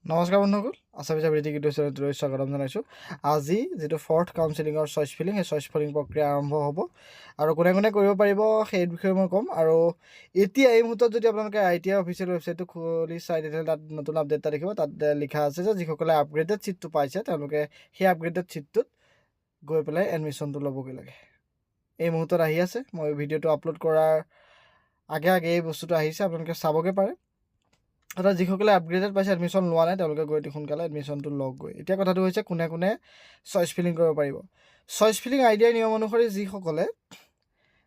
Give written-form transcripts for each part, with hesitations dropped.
নমস্কাৰ বন্ধুসকল, আছামিজ বৃত্তি চেনেলটোলৈ স্বাগতম জনাইছোঁ। আজি যিটো ফৰ্থ কাউন্সেলিঙৰ চইচ ফিলিং, সেই চইচ ফিলিং প্ৰক্ৰিয়া আৰম্ভ হ'ব আৰু কোনে কোনে কৰিব পাৰিব সেই বিষয়ে মই ক'ম। আৰু এতিয়া এই মুহূৰ্তত যদি আপোনালোকে ITI অফিচিয়েল ৱেবছাইটটো খুলি চাই তেতিয়াহ'লে তাত নতুন আপডেট এটা দেখিব। তাত লিখা আছে যে যিসকলে আপগ্ৰেডেড ছিটটো পাইছে তেওঁলোকে সেই আপগ্ৰেডেড ছিটটোত গৈ পেলাই এডমিশ্যনটো ল'বগৈ লাগে। এই মুহূৰ্তত আহি আছে, মই ভিডিঅ'টো আপলোড কৰাৰ আগে এই বস্তুটো আহিছে, আপোনালোকে চাবগৈ পাৰে। অৰ্থাৎ যিসকলে আপগ্ৰেডেড পাইছে, এডমিশ্যন লোৱা নাই, তেওঁলোকে গৈ সোনকালে এডমিশ্যনটো লওকগৈ। এতিয়া কথাটো হৈছে কোনে কোনে চইচ ফিলিং কৰিব পাৰিব। চইচ ফিলিং ITI নিয়ম অনুসৰি যিসকলে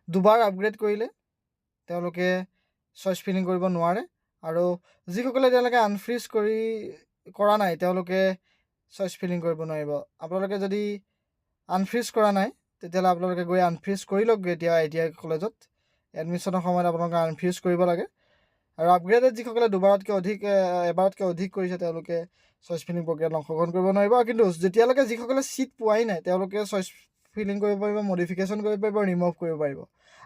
দুবাৰ আপগ্ৰেড কৰিলে তেওঁলোকে চইচ ফিলিং কৰিব নোৱাৰে, আৰু যিসকলে তেওঁলোকে আনফ্ৰিজ কৰা নাই তেওঁলোকে চইচ ফিলিং কৰিব নোৱাৰিব। আপোনালোকে যদি আনফ্ৰিজ কৰা নাই তেতিয়াহ'লে আপোনালোকে গৈ আনফ্ৰিজ কৰি লওকগৈ। এতিয়া ITI কলেজত এডমিশ্যনৰ সময়ত আপোনালোকে আনফ্ৰিজ কৰিব লাগে। আৰু আপগ্ৰেডেড যিসকলে এবাৰতকৈ অধিক কৰিছে তেওঁলোকে চইচ ফিলিং প্ৰক্ৰিয়াত অংশগ্ৰহণ কৰিব নোৱাৰিব। কিন্তু যেতিয়ালৈকে যিসকলে ছিট পোৱাই নাই তেওঁলোকে চইচ ফিলিং কৰিব পাৰিব, মডিফিকেশ্যন কৰিব পাৰিব, ৰিমুভ কৰিব পাৰিব।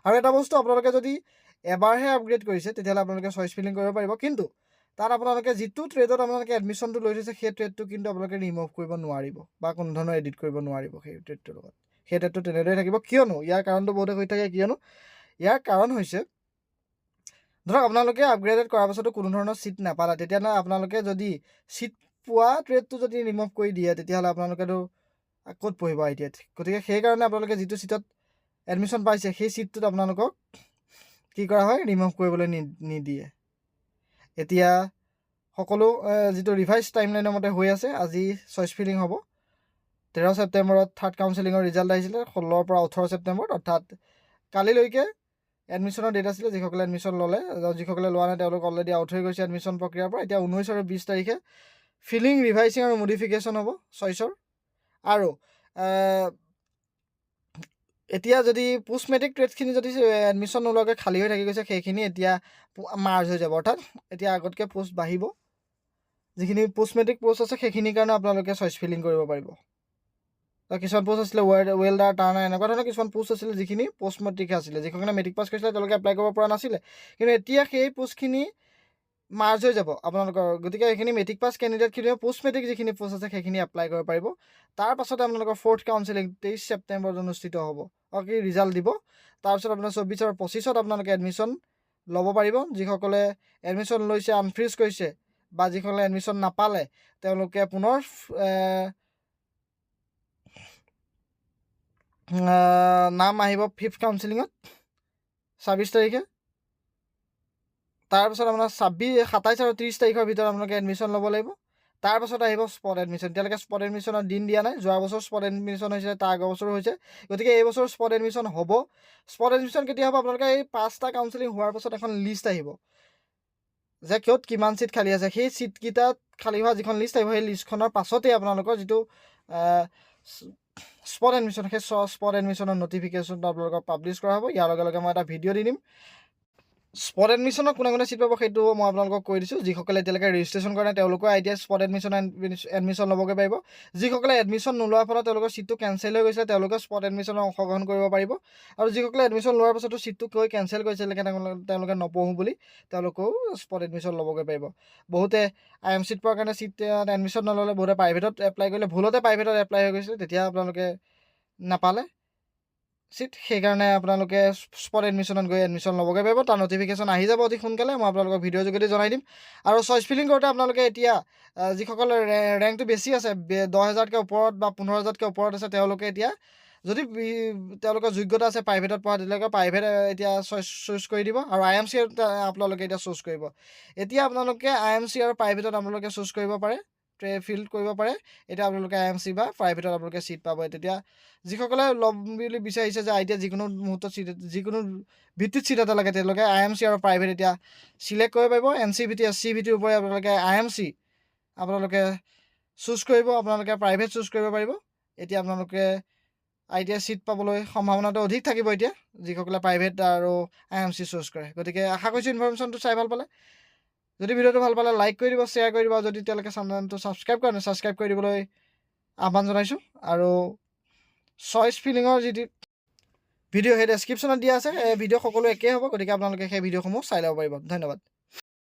আৰু এটা বস্তু, আপোনালোকে যদি এবাৰহে আপগ্ৰেড কৰিছে তেতিয়াহ'লে আপোনালোকে চইচ ফিলিং কৰিব পাৰিব, কিন্তু তাত আপোনালোকে যিটো ট্ৰেডত আপোনালোকে এডমিশ্যনটো লৈ থৈছে সেই ট্ৰেডটো কিন্তু আপোনালোকে ৰিমুভ কৰিব নোৱাৰিব বা কোনো ধৰণৰ এডিট কৰিব নোৱাৰিব সেই ট্ৰেডটোৰ লগত। সেই ট্ৰেডটো তেনেদৰে থাকিব। কিয়নো ইয়াৰ কাৰণটো বহুতে হৈ থাকে, ইয়াৰ কাৰণ হৈছে, ধৰক আপোনালোকে আপগ্ৰেডেড কৰাৰ পাছতো কোনো ধৰণৰ ছিট নাপালে, তেতিয়াহ'লে আপোনালোকে যদি ছিট পোৱা ট্ৰেডটো যদি ৰিমুভ কৰি দিয়ে তেতিয়াহ'লে আপোনালোকেতো ক'ত পঢ়িব ITIত। গতিকে সেইকাৰণে আপোনালোকে যিটো ছিটত এডমিশ্যন পাইছে সেই ছিটটোত আপোনালোকক কি কৰা হয়, ৰিমুভ কৰিবলৈ নিদিয়ে। এতিয়া সকলো যিটো ৰিভাইজ টাইমলাইনৰ মতে হৈ আছে, আজি চইচ ফিলিং হ'ব। 13 ছেপ্টেম্বৰত থাৰ্ড কাউন্সেলিঙৰ ৰিজাল্ট আহিছিলে, 16 পৰা 18 ছেপ্টেম্বৰত, অৰ্থাৎ কালিলৈকে এডমিশ্যনৰ ডেট আছিলে। যিসকলে এডমিশ্যন ল'লে, যিসকলে লোৱা নাই তেওঁলোক অলৰেডি আউট হৈ গৈছে এডমিশ্যন প্ৰক্ৰিয়াৰ পৰা। এতিয়া 19 আৰু 20 তাৰিখে ফিলিং, ৰিভাইচিং আৰু মডিফিকেশ্যন হ'ব চইচৰ। আৰু এতিয়া যদি পোষ্ট মেট্ৰিক ট্ৰেডখিনি যদি এডমিশ্যন নোলোৱাকৈ খালী হৈ থাকি গৈছে, সেইখিনি এতিয়া মাৰ্জ হৈ যাব। অৰ্থাৎ এতিয়া আগতকৈ পোষ্ট বাঢ়িব। যিখিনি পোষ্ট মেট্ৰিক পোষ্ট আছে সেইখিনিৰ কাৰণে আপোনালোকে চইচ ফিলিং কৰিব পাৰিব। কিছুমান পোষ্ট আছিলে ৱেল্ডাৰ, টাৰ্ণাৰ, এনেকুৱা ধৰণৰ কিছুমান পোষ্ট আছিলে যিখিনি পোষ্ট মেট্ৰিক আছিলে। যিসকলে মেট্ৰিক পাছ কৰিছিলে তেওঁলোকে এপ্লাই কৰিব পৰা নাছিলে, কিন্তু এতিয়া সেই পোষ্টখিনি মাৰ্জ হৈ যাব আপোনালোকৰ। গতিকে এইখিনি মেট্ৰিক পাছ কেণ্ডিডেটখিনিও পোষ্ট মেট্ৰিক যিখিনি পোষ্ট আছে সেইখিনি এপ্লাই কৰিব পাৰিব। তাৰপাছতে আপোনালোকৰ ফ'ৰ্থ কাউন্সেলিং 23 ছেপ্টেম্বৰত অনুষ্ঠিত হ'ব, ৰিজাল্ট দিব। তাৰপিছত আপোনাৰ 24 আৰু 25ত আপোনালোকে এডমিশ্যন ল'ব পাৰিব। যিসকলে এডমিশ্যন লৈছে, আনফ্ৰিজ কৰিছে, বা যিসকলে এডমিশ্যন নাপালে তেওঁলোকে পুনৰ নাম আহিব ফিফ্থ কাউন্সেলিঙত 26 তাৰিখে। তাৰপাছত আপোনাৰ 27 আৰু 30 তাৰিখৰ ভিতৰত আপোনালোকে এডমিশ্যন ল'ব লাগিব। তাৰপাছত আহিব স্পট এডমিশ্যন। এতিয়ালৈকে স্পট এডমিশ্যনৰ দিন দিয়া নাই। যোৱা বছৰ স্পট এডমিশ্যন হৈছিলে, তাৰ আগৰ বছৰো হৈছে। গতিকে এই বছৰ স্পট এডমিশ্যন হ'ব। স্পট এডমিশ্যন কেতিয়া হ'ব? আপোনালোকে এই 5টা কাউন্সেলিং হোৱাৰ পাছত এখন লিষ্ট আহিব যে ক'ত কিমান ছিট খালী আছে। সেই ছিটকেইটাত খালী হোৱা যিখন লিষ্ট আহিব, সেই লিষ্টখনৰ পাছতেই আপোনালোকৰ যিটো স্পট এডমিশ্যন, সেই স্পট এডমিশ্যনৰ নটিফিকেশ্যনটো আপোনালোকক পাব্লিছ কৰা হ'ব। ইয়াৰ লগে লগে মই এটা ভিডিঅ' দি দিম। স্পট এডমিশ্যনত কোনে কোনে ছিট পাব সেইটো মই আপোনালোকক কৈ দিছোঁ। যিসকলে এতিয়ালৈকে ৰেজিষ্ট্ৰেশ্যন কৰা নাই তেওঁলোকৰ ITI স্পট এডমিশ্যন ল'বগৈ পাৰিব। যিসকলে এডমিশ্যন নোলোৱাৰ ফলত তেওঁলোকৰ ছিটটো কেঞ্চেল হৈ গৈছিলে তেওঁলোকে স্পট এডমিশ্যনত অংশগ্ৰহণ কৰিব পাৰিব। আৰু যিসকলে এডমিশ্যন লোৱাৰ পাছতো ছিটটো কৈ কেঞ্চেল কৰিছিলে, তেওঁলোকে নপঢ়োঁ বুলি, তেওঁলোকেও স্পট এডমিশ্যন ল'বগৈ পাৰিব। বহুতে IM ছিট পোৱাৰ কাৰণে এডমিশ্যন নল'লে, বহুতে প্ৰাইভেটত এপ্লাই কৰিলে, ভুলতে প্ৰাইভেটত এপ্লাই হৈ গৈছিলে, তেতিয়া আপোনালোকে নাপালে ছিট, সেইকাৰণে আপোনালোকে স্পট এডমিশ্যনত গৈ এডমিশ্যন ল'বগৈ পাৰিব। তাৰ নটিফিকেশ্যন আহি যাব অতি সোনকালে, মই আপোনালোকক ভিডিঅ'ৰ যোগেদি জনাই দিম। আৰু চইচ ফিলিং কৰোঁতে আপোনালোকে এতিয়া যিসকলৰ ৰেংকটো বেছি আছে, 10,000তকৈ ওপৰত বা 15,000তকৈ ওপৰত আছে, তেওঁলোকে এতিয়া যদি তেওঁলোকৰ যোগ্যতা আছে প্ৰাইভেটত পঢ়া, তেতিয়ালৈকে প্ৰাইভেট এতিয়া চুজ কৰি দিব। আৰু IMC আপোনালোকে এতিয়া চুজ কৰিব। এতিয়া আপোনালোকে IMC আৰু প্ৰাইভেটত আপোনালোকে চুজ কৰিব পাৰে, ফিল্ড কৰিব পাৰে। এতিয়া আপোনালোকে IMC বা প্ৰাইভেটত আপোনালোকে ছিট পাব। তেতিয়া যিসকলে ল'ম বুলি বিচাৰিছে যে ITI যিকোনো মুহূৰ্তত যিকোনো ভিত্তিত ছিট এটা লাগে, তেওঁলোকে IMC আৰু প্ৰাইভেট এতিয়া চিলেক্ট কৰিব পাৰিব। NCVT, SCVTৰ ওপৰত আপোনালোকে IMC আপোনালোকে চুজ কৰিব, আপোনালোকে প্ৰাইভেট চুজ কৰিব পাৰিব। এতিয়া আপোনালোকে ITI ছিট পাবলৈ সম্ভাৱনাটো অধিক থাকিব এতিয়া যিসকলে প্ৰাইভেট আৰু IMC চুজ কৰে। গতিকে আশা কৰিছোঁ ইনফৰমেশ্যনটো চাই ভাল পালে। যদি ভিডিঅ'টো ভাল পালে লাইক কৰি দিব, শ্বেয়াৰ কৰি দিব, আৰু যদি তেওঁলোকে চেনেলটো ছাবস্ক্ৰাইব কৰে ছাবস্ক্ৰাইব কৰি দিবলৈ আহ্বান জনাইছোঁ। আৰু চইচ ফিলিঙৰ যিটো ভিডিঅ' সেই ডেছক্ৰিপশ্যনত দিয়া আছে, ভিডিঅ' সকলো একেই হ'ব। গতিকে আপোনালোকে সেই ভিডিঅ'সমূহ চাই ল'ব পাৰিব। ধন্যবাদ।